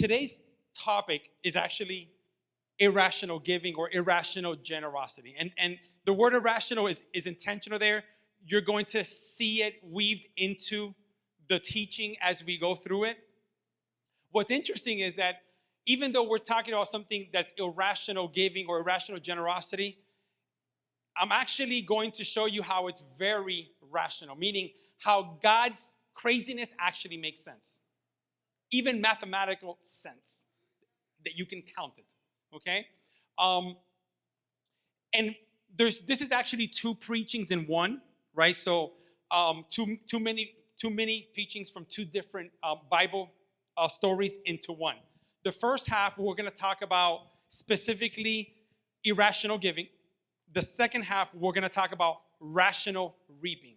today's topic is actually irrational giving or irrational generosity. And the word irrational is intentional there. You're going to see it weaved into the teaching as we go through it. What's interesting is that even though we're talking about something that's irrational giving or irrational generosity, I'm actually going to show you how it's very rational, meaning how God's craziness actually makes sense. Even mathematical sense, that you can count it, okay? And this is actually two preachings in one, right? So too many preachings from two different Bible stories into one. The first half, we're going to talk about specifically irrational giving. The second half, we're going to talk about rational reaping,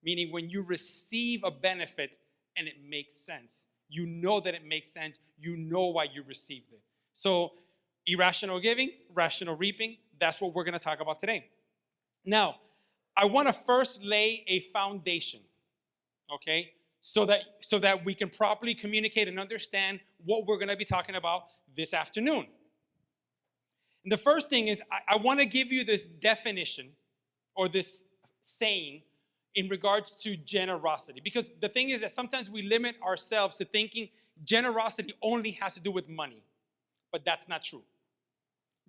meaning when you receive a benefit and it makes sense. You know that it makes sense. You know why you received it. So irrational giving, rational reaping, that's what we're going to talk about today. Now, I want to first lay a foundation, okay, so that we can properly communicate and understand what we're going to be talking about this afternoon. And the first thing is I want to give you this definition or this saying in regards to generosity. Because the thing is that sometimes we limit ourselves to thinking generosity only has to do with money. But that's not true.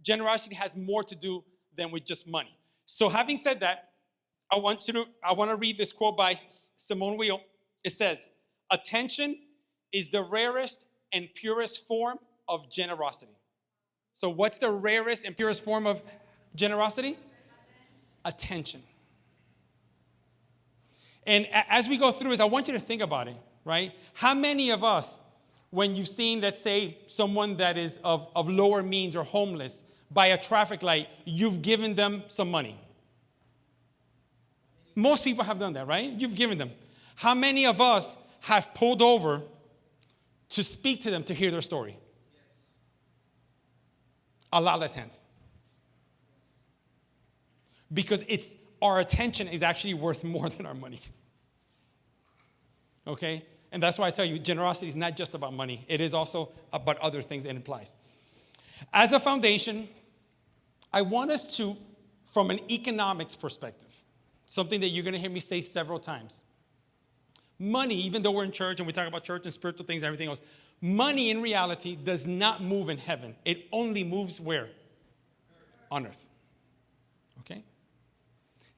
Generosity has more to do than with just money. So having said that, I want to read this quote by Simone Weil. It says, "Attention is the rarest and purest form of generosity." So what's the rarest and purest form of generosity? Attention. And as we go through this, I want you to think about it, right? How many of us, when you've seen, let's say, someone that is of lower means or homeless by a traffic light, you've given them some money? Most people have done that, right? You've given them. How many of us have pulled over to speak to them, to hear their story? A lot less hands. Because our attention is actually worth more than our money. Okay? And that's why I tell you, generosity is not just about money. It is also about other things it implies. As a foundation, I want us to, from an economics perspective, something that you're going to hear me say several times. Money, even though we're in church and we talk about church and spiritual things and everything else, money in reality does not move in heaven. It only moves where? On earth. Okay?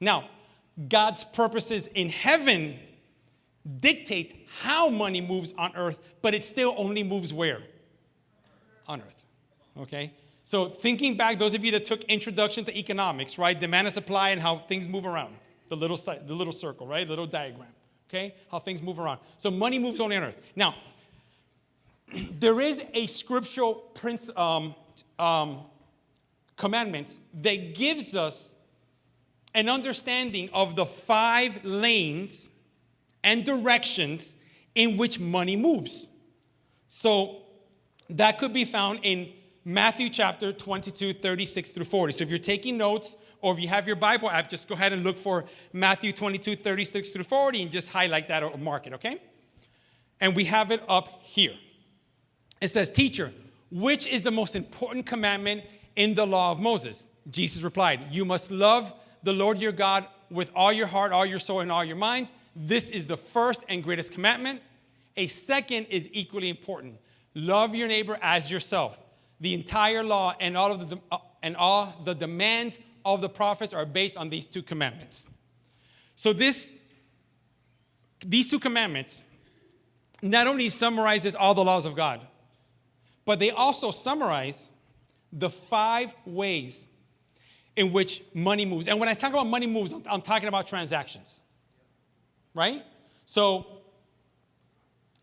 Now, God's purposes in heaven dictate how money moves on earth, but it still only moves where? On earth. Okay? So thinking back, those of you that took Introduction to Economics, right? Demand and supply and how things move around. The little circle, right? The little diagram. Okay? How things move around. So money moves only on earth. Now, there is a scriptural commandment that gives us an understanding of the 5 lanes and directions in which money moves. So that could be found in Matthew chapter 22, 36 through 40. So if you're taking notes or if you have your Bible app, just go ahead and look for Matthew 22, 36 through 40 and just highlight that or mark it, okay? And we have it up here. It says, "Teacher, which is the most important commandment in the law of Moses?" Jesus replied, "You must love the Lord your God with all your heart, all your soul, and all your mind. This is the first and greatest commandment. A second is equally important. Love your neighbor as yourself. The entire law and all the demands of the prophets are based on these 2 commandments." So these 2 commandments not only summarizes all the laws of God, but they also summarize the 5 ways in which money moves. And when I talk about money moves, I'm talking about transactions, right? So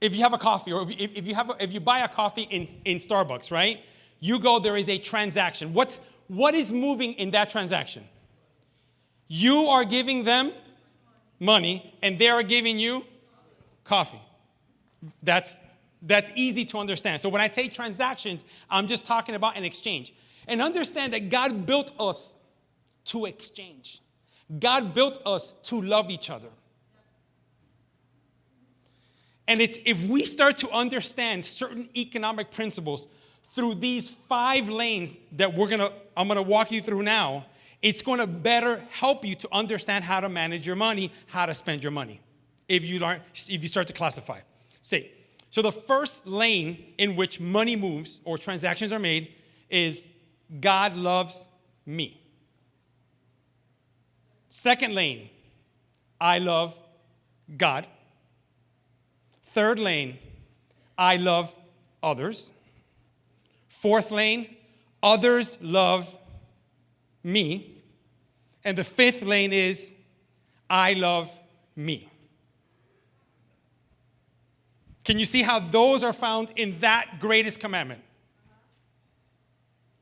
if you have a coffee, or if you buy a coffee in Starbucks, right? You go, there is a transaction. What is moving in that transaction? You are giving them money, and they are giving you coffee. That's easy to understand. So when I take transactions, I'm just talking about an exchange. And understand that God built us to exchange. God built us to love each other. And it's if we start to understand certain economic principles through these 5 lanes that I'm gonna walk you through now, it's gonna better help you to understand how to manage your money, how to spend your money, if you start to classify. So the first lane in which money moves or transactions are made is God loves me. Second lane, I love God. Third lane, I love others. Fourth lane, others love me. And the fifth lane is I love me. Can you see how those are found in that greatest commandment?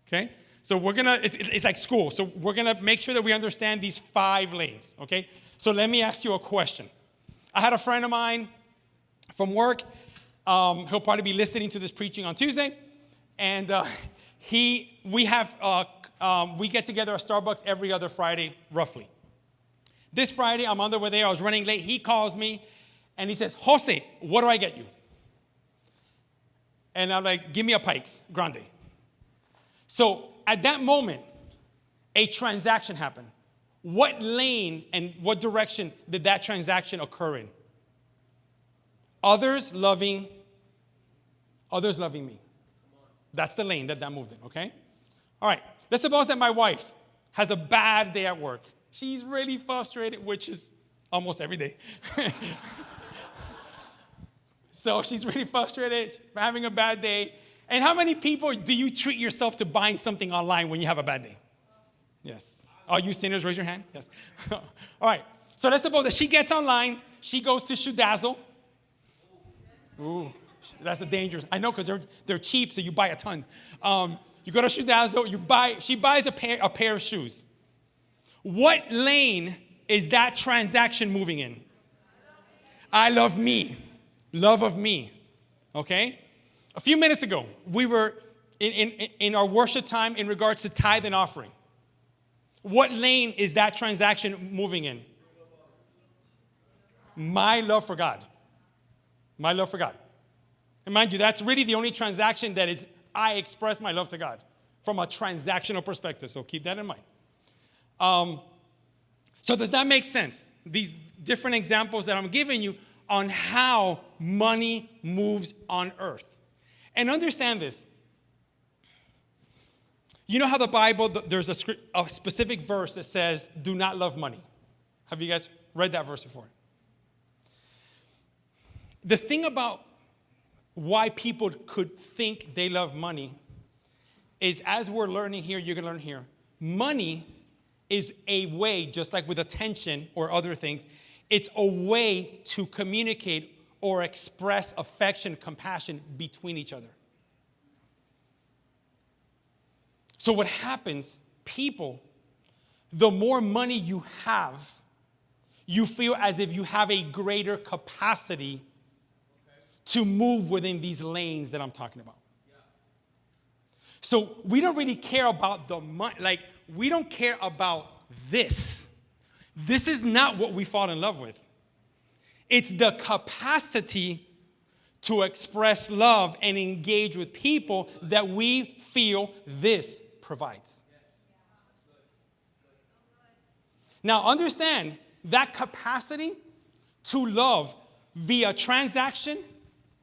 Okay? So it's like school. So we're going to make sure that we understand these 5 lanes. Okay? So let me ask you a question. I had a friend of mine from work. He'll probably be listening to this preaching on Tuesday. And we get together at Starbucks every other Friday, roughly. This Friday, I'm on the way there. I was running late. He calls me, and he says, Jose, what do I get you? And I'm like, give me a Pikes Grande. So at that moment, a transaction happened. What lane and what direction did that transaction occur in? Others loving me. That's the lane that moved in, okay? All right, let's suppose that my wife has a bad day at work. She's really frustrated, which is almost every day. So she's really frustrated, having a bad day. And how many people do you treat yourself to buying something online when you have a bad day? Yes. All you sinners, raise your hand. Yes. All right, so let's suppose that she gets online. She goes to Shoedazzle. Ooh, that's the dangerous. I know, because they're cheap, so you buy a ton. You go to Shoedazzle, she buys a pair of shoes. What lane is that transaction moving in? I love me. Love of me. Okay? A few minutes ago, we were in our worship time in regards to tithe and offering. What lane is that transaction moving in? My love for God. My love for God. And mind you, that's really the only transaction that is I express my love to God from a transactional perspective. So keep that in mind. So does that make sense? These different examples that I'm giving you on how money moves on earth. And understand this. You know how the Bible, there's a specific verse that says, do not love money. Have you guys read that verse before? The thing about why people could think they love money is, as we're learning here, you're going to learn here, money is a way, just like with attention or other things, it's a way to communicate or express affection, compassion between each other. So what happens, people, the more money you have, you feel as if you have a greater capacity to move within these lanes that I'm talking about. So we don't really care about the money. Like, we don't care about this. This is not what we fall in love with. It's the capacity to express love and engage with people that we feel this provides. Now, understand that capacity to love via transaction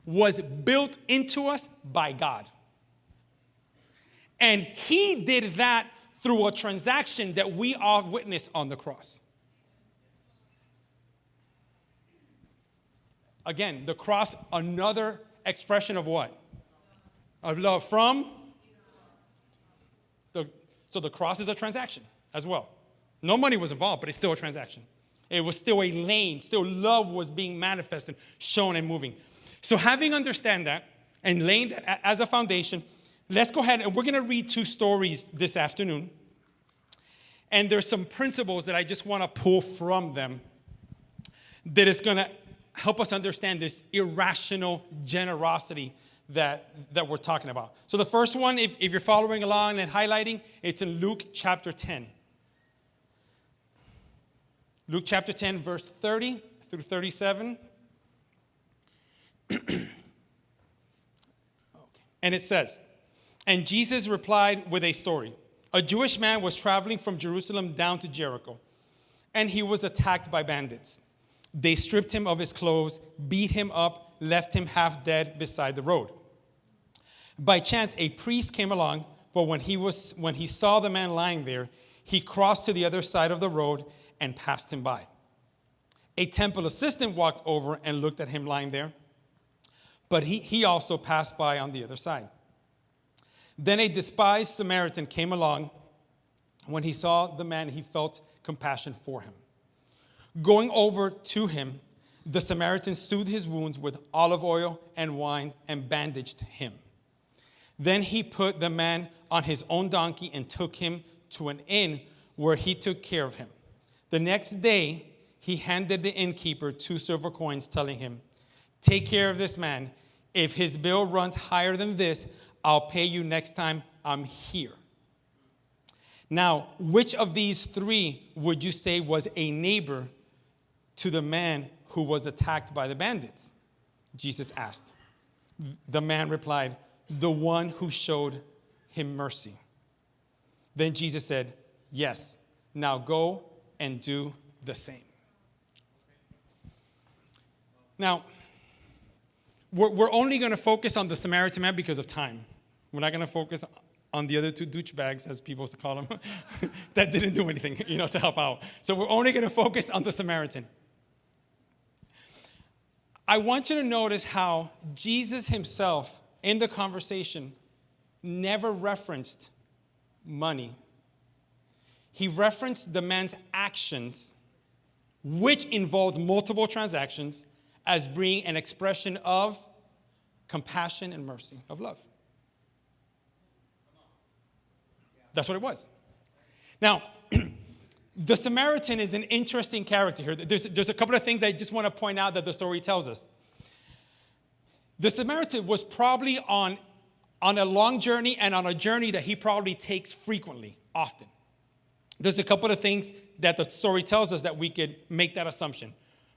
was built into us by God. And he did that through a transaction that we all witnessed on the cross. Again, the cross, another expression of what? Of love from? So the cross is a transaction as well. No money was involved, but it's still a transaction. It was still a lane. Still love was being manifested, shown, and moving. So having understand that and laying that as a foundation, let's go ahead and we're going to read 2 stories this afternoon. And there's some principles that I just want to pull from them that is going to help us understand this irrational generosity that we're talking about. So the first one, if you're following along and highlighting, it's in Luke chapter 10. Luke chapter 10, verse 30 through 37. And it says, and Jesus replied with a story. A Jewish man was traveling from Jerusalem down to Jericho, and he was attacked by bandits. They stripped him of his clothes, beat him up, left him half dead beside the road. By chance, a priest came along, but when he saw the man lying there, he crossed to the other side of the road and passed him by. A temple assistant walked over and looked at him lying there, but he also passed by on the other side. Then a despised Samaritan came along. When he saw the man, he felt compassion for him. Going over to him, the Samaritan soothed his wounds with olive oil and wine and bandaged him. Then he put the man on his own donkey and took him to an inn where he took care of him. The next day, he handed the innkeeper 2 silver coins, telling him, take care of this man. If his bill runs higher than this, I'll pay you next time I'm here. Now, which of these 3 would you say was a neighbor to the man who was attacked by the bandits? Jesus asked. The man replied, the one who showed him mercy. Then Jesus said, yes, now go and do the same. Now, we're only going to focus on the Samaritan man because of time. We're not going to focus on the other 2 douchebags, as people used to call them, that didn't do anything, to help out. So we're only going to focus on the Samaritan. I want you to notice how Jesus himself, in the conversation, never referenced money. He referenced the man's actions, which involved multiple transactions, as being an expression of compassion and mercy, of love. That's what it was. Now, the Samaritan is an interesting character here. There's a couple of things I just want to point out that the story tells us. The Samaritan was probably on a long journey and on a journey that he probably takes frequently, often. There's a couple of things that the story tells us that we could make that assumption.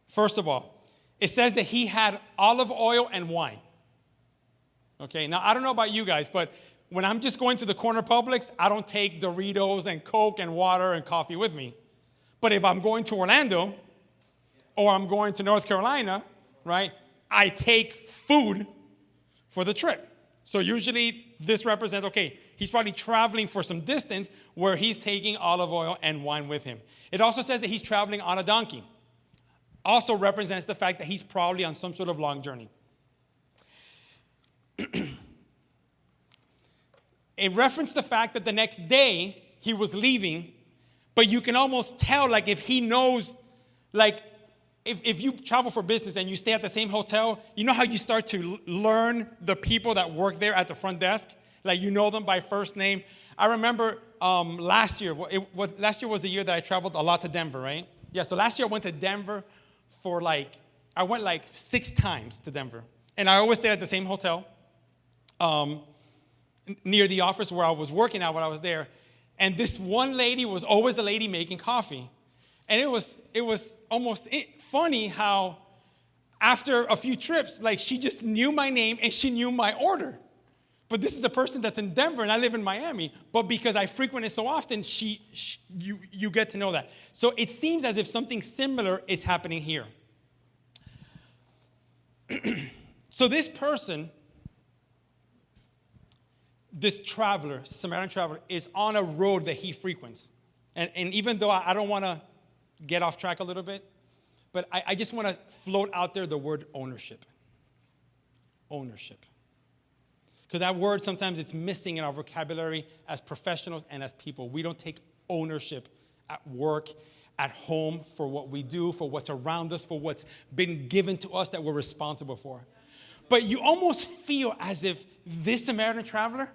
First of all, it says that he had olive oil and wine. Okay, now I don't know about you guys, but when I'm just going to the corner Publix, I don't take Doritos and Coke and water and coffee with me. But if I'm going to Orlando or I'm going to North Carolina, right, I take food for the trip. So usually this represents, okay, he's probably traveling for some distance where he's taking olive oil and wine with him. It also says that he's traveling on a donkey. Also represents the fact that he's probably on some sort of long journey. It referenced the fact that the next day he was leaving, but you can almost tell, like, if he knows, like, if you travel for business and you stay at the same hotel, you know how you start to learn the people that work there at the front desk? Like, you know them by first name. I remember last year was the year that I traveled a lot to Denver, right? Yeah, so last year I went to Denver I went 6 times to Denver. And I always stayed at the same hotel near the office where I was working at when I was there. And this one lady was always the lady making coffee. And it was almost funny how after a few trips, like, she just knew my name and she knew my order. But this is a person that's in Denver and I live in Miami. But because I frequent it so often, you get to know that. So it seems as if something similar is happening here. So this person, this traveler, Samaritan traveler, is on a road that he frequents. And even though I don't want to get off track a little bit, but I just want to float out there the word ownership. Ownership. Because that word, sometimes it's missing in our vocabulary as professionals and as people. We don't take ownership at work, at home, for what we do, for what's around us, for what's been given to us that we're responsible for. But you almost feel as if this Samaritan traveler,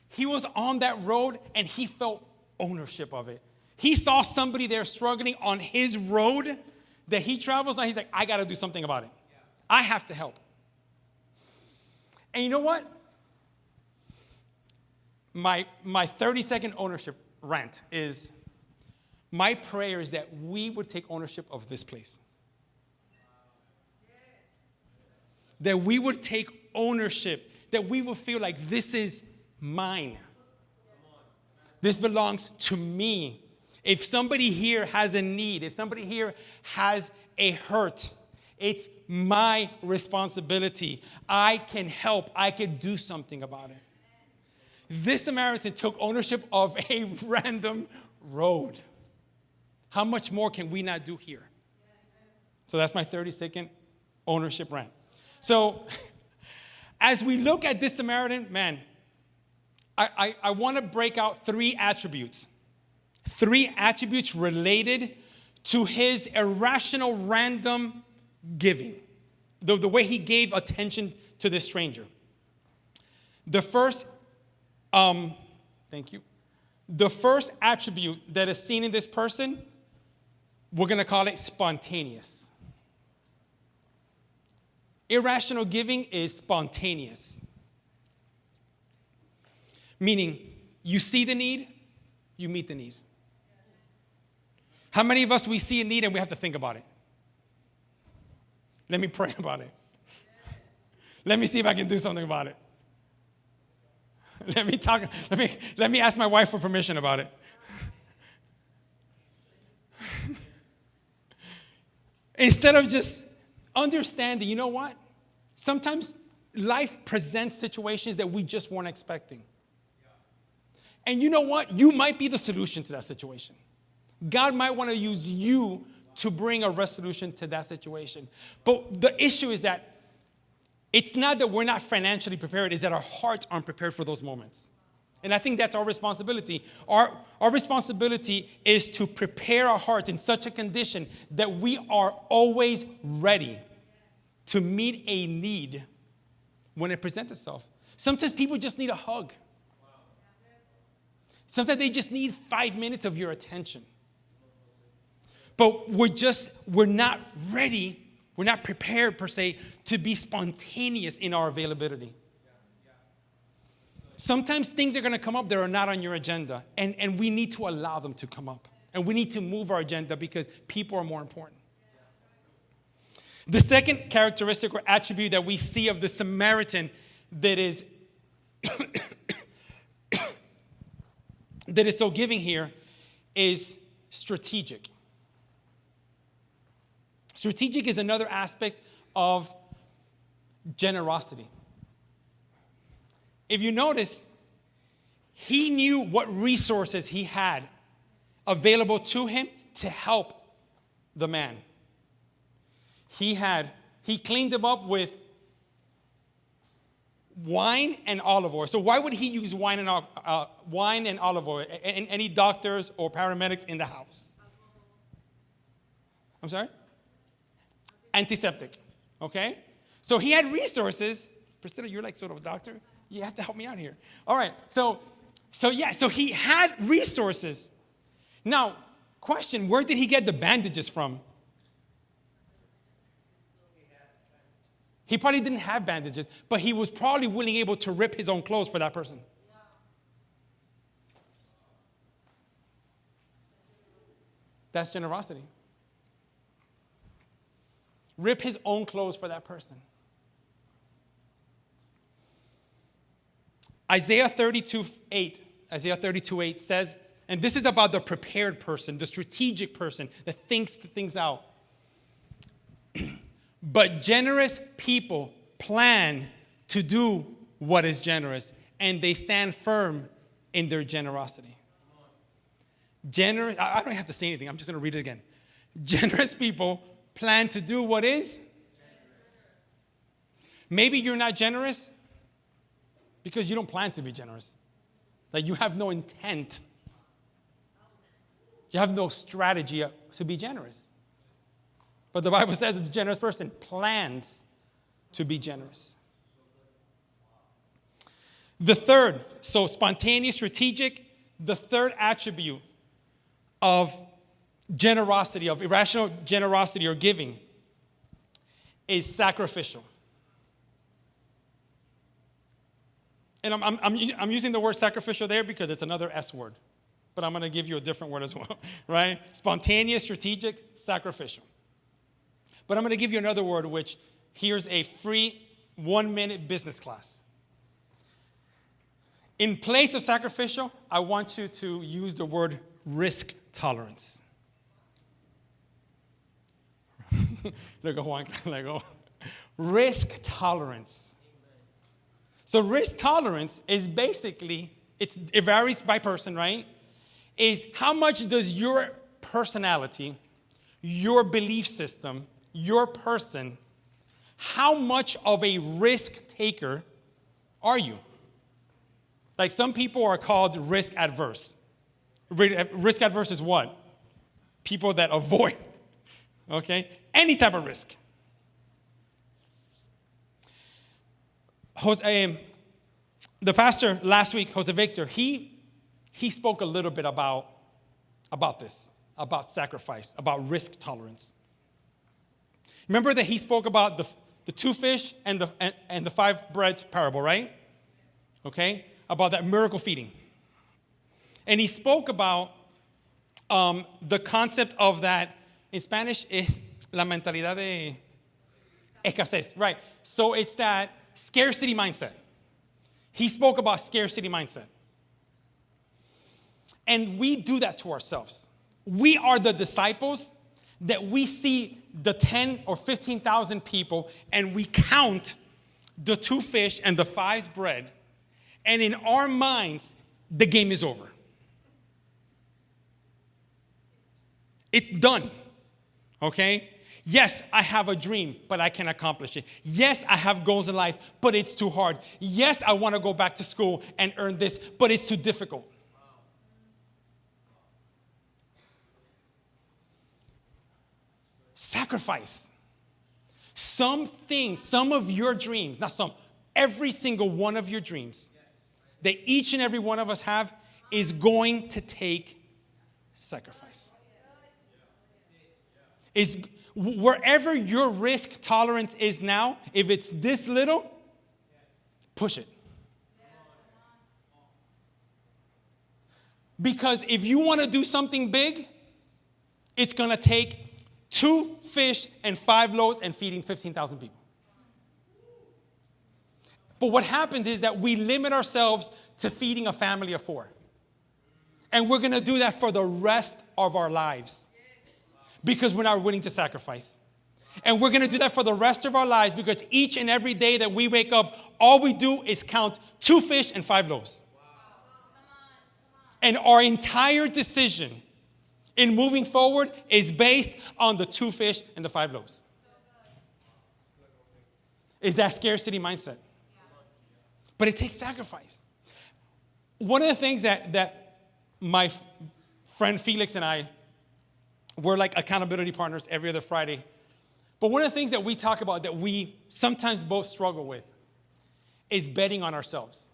he was on that road and he felt ownership of it. He saw somebody there struggling on his road that he travels on. He's like, I got to do something about it. I have to help. And you know what? My 30-second ownership rant is, my prayer is that we would take ownership of this place. That we would take ownership, that we will feel like this is mine. This belongs to me. If somebody here has a need, if somebody here has a hurt, it's my responsibility. I can help. I can do something about it. This Samaritan took ownership of a random road. How much more can we not do here? So that's my 30-second ownership rant. So as we look at this Samaritan, man, I want to break out three attributes. Three attributes related to his irrational, random giving. The way he gave attention to this stranger. The first, thank you. The first attribute that is seen in this person, we're going to call it spontaneous. Irrational giving is spontaneous. Meaning, you see the need, you meet the need. How many of us, we see a need and we have to think about it? Let me pray about it. Let me see if I can do something about it. Let me ask my wife for permission about it. Instead of just understanding, you know what? Sometimes life presents situations that we just weren't expecting. And you know what? You might be the solution to that situation. God might want to use you to bring a resolution to that situation. But the issue is that it's not that we're not financially prepared, it's that our hearts aren't prepared for those moments. And I think that's our responsibility. Our responsibility is to prepare our hearts in such a condition that we are always ready to meet a need when it presents itself. Sometimes people just need a hug. Sometimes they just need 5 minutes of your attention. But we're not ready, we're not prepared per se to be spontaneous in our availability. Sometimes things are going to come up that are not on your agenda, and we need to allow them to come up. And we need to move our agenda because people are more important. The second characteristic or attribute that we see of the Samaritan that is that is so giving here is strategic. Strategic is another aspect of generosity. If you notice, he knew what resources he had available to him to help the man. He cleaned him up with wine and olive oil. So why would he use wine and olive oil? Any doctors or paramedics in the house? I'm sorry? Antiseptic. Okay? So he had resources. Priscilla, you're like sort of a doctor. You have to help me out here. All right. So he had resources. Now, question, where did he get the bandages from? He probably didn't have bandages, but he was probably willing, able to rip his own clothes for that person. That's generosity. Rip his own clothes for that person. Isaiah 32:8 says, and this is about the prepared person, the strategic person that thinks things out. But generous people plan to do what is generous, and they stand firm in their generosity. I don't have to say anything. I'm just going to read it again. Generous people plan to do what is? Maybe you're not generous because you don't plan to be generous. Like you have no intent. You have no strategy to be generous. But the Bible says that a generous person plans to be generous. The third, so spontaneous, strategic, the third attribute of generosity, of irrational generosity or giving, is sacrificial. And I'm using the word sacrificial there because it's another S word. But I'm going to give you a different word as well, right? Spontaneous, strategic, sacrificial. But I'm going to give you another word, which here's a free 1-minute business class. In place of sacrificial, I want you to use the word risk tolerance. Look at Juan. Risk tolerance. So risk tolerance is basically, it varies by person, right? Is how much does your personality, your belief system, your person, how much of a risk taker are you? Like some people are called risk adverse. Risk adverse is what? People that avoid, okay, any type of risk. The pastor last week, Jose Victor, he spoke a little bit about this, about sacrifice, about risk tolerance. Remember that he spoke about the 2 fish and the 5 bread parable, right? Okay, about that miracle feeding. And he spoke about the concept of that, in Spanish, es la mentalidad de escasez, right? So it's that scarcity mindset. He spoke about scarcity mindset. And we do that to ourselves. We are the disciples that we see the 10 or 15,000 people and we count the 2 fish and the 5 bread. And in our minds, the game is over. It's done. Okay? Yes, I have a dream, but I can accomplish it. Yes, I have goals in life, but it's too hard. Yes, I want to go back to school and earn this, but it's too difficult. Sacrifice. Some things, some of your dreams, not some, every single one of your dreams that each and every one of us have is going to take sacrifice. Is wherever your risk tolerance is now, if it's this little, push it. Because if you want to do something big, it's going to take 2 fish and 5 loaves and feeding 15,000 people. But what happens is that we limit ourselves to feeding a family of 4. And we're going to do that for the rest of our lives because we're not willing to sacrifice. And we're going to do that for the rest of our lives because each and every day that we wake up, all we do is count 2 fish and 5 loaves. And our entire decision in moving forward is based on the 2 fish and the 5 loaves. Is that scarcity mindset? But it takes sacrifice. One of the things that my friend Felix and I, we're like accountability partners every other Friday. But one of the things that we talk about that we sometimes both struggle with is betting on ourselves.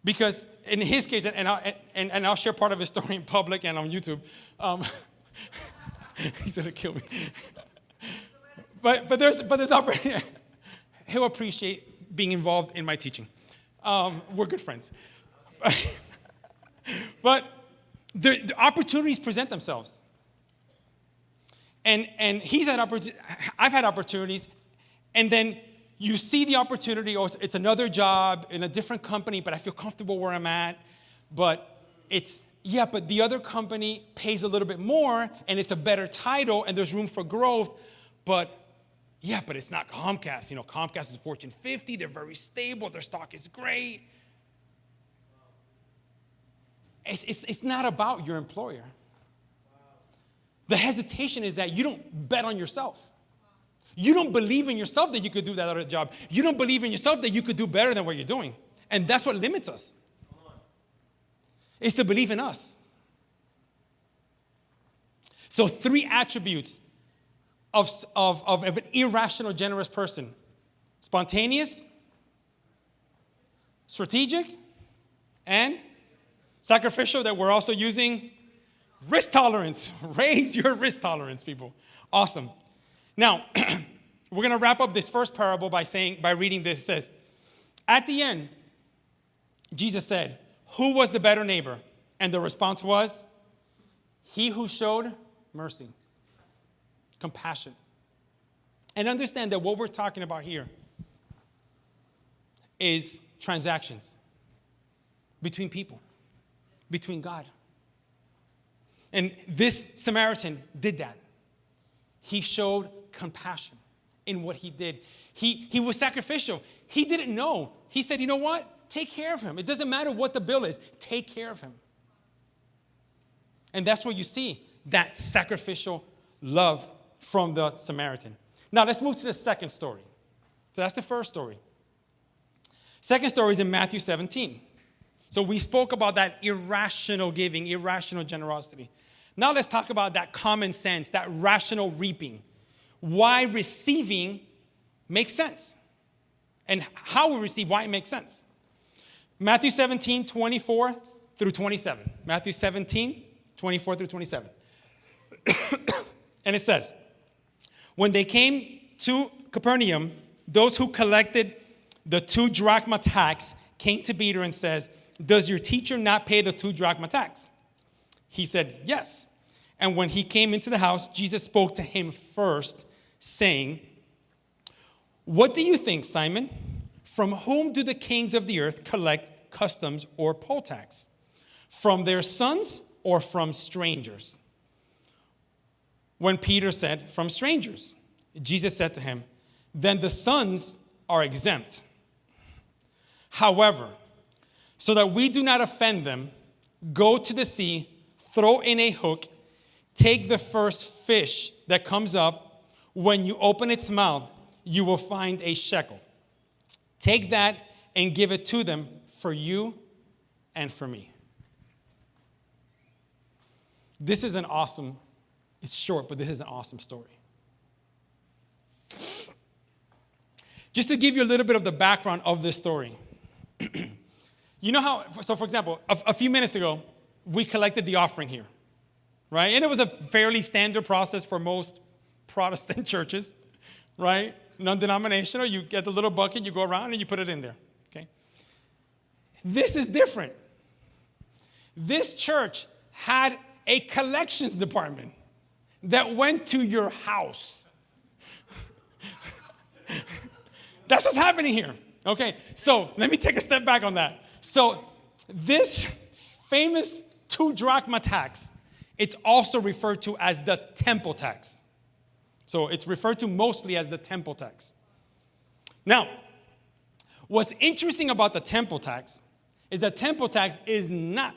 Because in his case, and I'll share part of his story in public and on YouTube. He's going to kill me. but there's opportunity. He'll appreciate being involved in my teaching. We're good friends. But the opportunities present themselves. And he's had I've had opportunities, and then you see the opportunity, or it's another job in a different company, but I feel comfortable where I'm at. But but the other company pays a little bit more, and it's a better title, and there's room for growth. But it's not Comcast. You know, Comcast is Fortune 50. They're very stable. Their stock is great. It's not about your employer. The hesitation is that you don't bet on yourself. You don't believe in yourself that you could do that other job. You don't believe in yourself that you could do better than what you're doing. And that's what limits us. It's to believe in us. So 3 attributes of an irrational, generous person. Spontaneous, strategic, and sacrificial, that we're also using risk tolerance. Raise your risk tolerance, people. Awesome. Now, we're going to wrap up this first parable by reading this. It says, at the end, Jesus said, who was the better neighbor? And the response was, he who showed mercy, compassion. And understand that what we're talking about here is transactions between people, between God. And this Samaritan did that. He showed compassion in what he did. He was sacrificial. He didn't know. He said, you know what? Take care of him. It doesn't matter what the bill is. Take care of him. And that's where you see that sacrificial love from the Samaritan. Now let's move to the second story. So that's the first story. Second story is in Matthew 17. So we spoke about that irrational giving, irrational generosity. Now let's talk about that common sense, that rational reaping. Why receiving makes sense. And how we receive, why it makes sense. Matthew 17, 24 through 27. Matthew 17, 24 through 27. And it says, when they came to Capernaum, those who collected the 2 drachma tax came to Peter and says, does your teacher not pay the 2 drachma tax? He said, yes. And when he came into the house, Jesus spoke to him first, saying, what do you think, Simon? From whom do the kings of the earth collect customs or poll tax? From their sons or from strangers? When Peter said, from strangers, Jesus said to him, then the sons are exempt. However, so that we do not offend them, go to the sea, throw in a hook, take the first fish that comes up. When you open its mouth, you will find a shekel. Take that and give it to them for you and for me. This is an awesome, it's short, but this is an awesome story. Just to give you a little bit of the background of this story. You know how, so for example, a few minutes ago, we collected the offering here, right? And it was a fairly standard process for most Protestant churches, right? Non-denominational, you get the little bucket, you go around and you put it in there, okay? This is different. This church had a collections department that went to your house. That's what's happening here. Okay, so let me take a step back on that. So this famous 2 drachma tax, it's also referred to as the temple tax. So it's referred to mostly as the temple tax. Now, what's interesting about the temple tax is that temple tax is not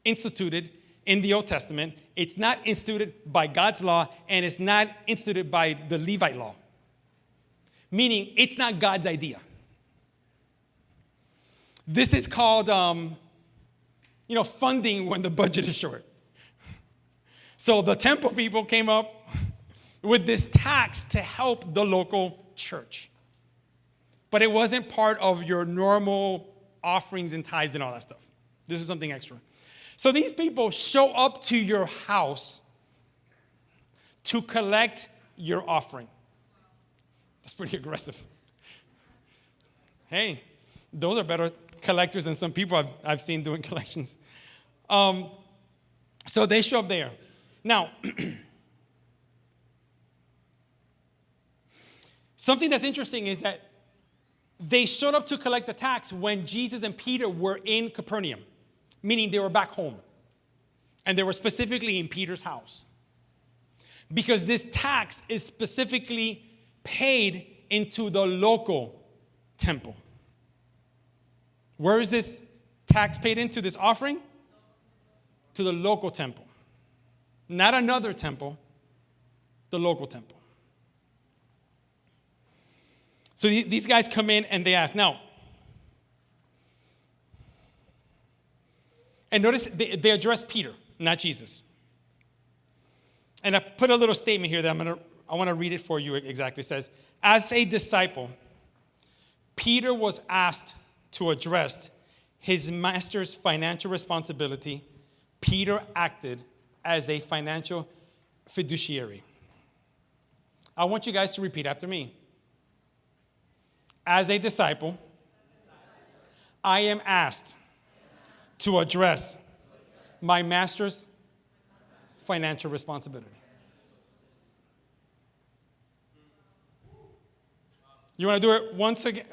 instituted in the Old Testament. It's not instituted by God's law, and it's not instituted by the Levite law. Meaning, it's not God's idea. This is called, funding when the budget is short. So the temple people came up with this tax to help the local church. But it wasn't part of your normal offerings and tithes and all that stuff. This is something extra. So these people show up to your house to collect your offering. That's pretty aggressive. Hey, those are better collectors than some people I've seen doing collections. So they show up there. Now, something that's interesting is that they showed up to collect the tax when Jesus and Peter were in Capernaum, meaning they were back home. And they were specifically in Peter's house. Because this tax is specifically paid into the local temple. Where is this tax paid into, this offering? To the local temple. Not another temple, the local temple. So these guys come in and they ask. Now, and notice they address Peter, not Jesus. And I put a little statement here that I want to read it for you exactly. It says, as a disciple, Peter was asked to address his master's financial responsibility. Peter acted as a financial fiduciary. I want you guys to repeat after me. As a disciple, I am asked to address my master's financial responsibility. You want to do it once again?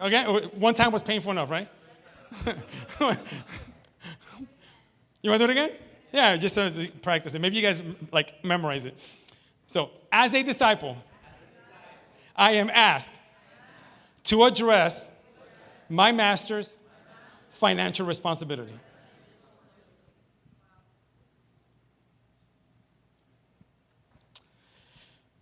One time was painful enough, right? You want to do it again? Yeah, just to practice it. Maybe you guys memorize it. So, as a disciple, I am asked to address my master's financial responsibility.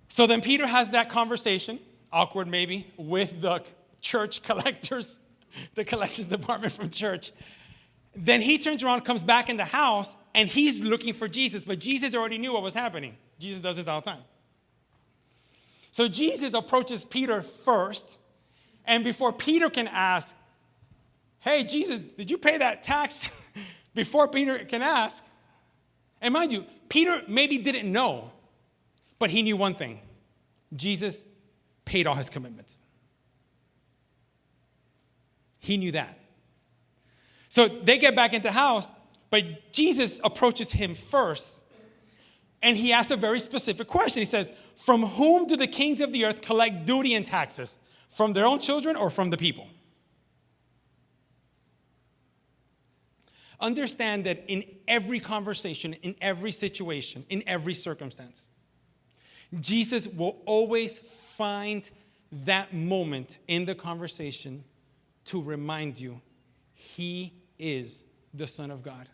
So then Peter has that conversation, awkward maybe, with the church collectors, the collections department from church. Then he turns around, comes back in the house, and he's looking for Jesus, but Jesus already knew what was happening. Jesus does this all the time. So Jesus approaches Peter first, and before Peter can ask, hey, Jesus, did you pay that tax? Before Peter can ask, and mind you, Peter maybe didn't know, but he knew one thing. Jesus paid all his commitments. He knew that. So they get back into the house, but Jesus approaches him first, and he asks a very specific question. He says, from whom do the kings of the earth collect duty and taxes? From their own children or from the people? Understand that in every conversation, in every situation, in every circumstance, Jesus will always find that moment in the conversation to remind you he is the Son of God.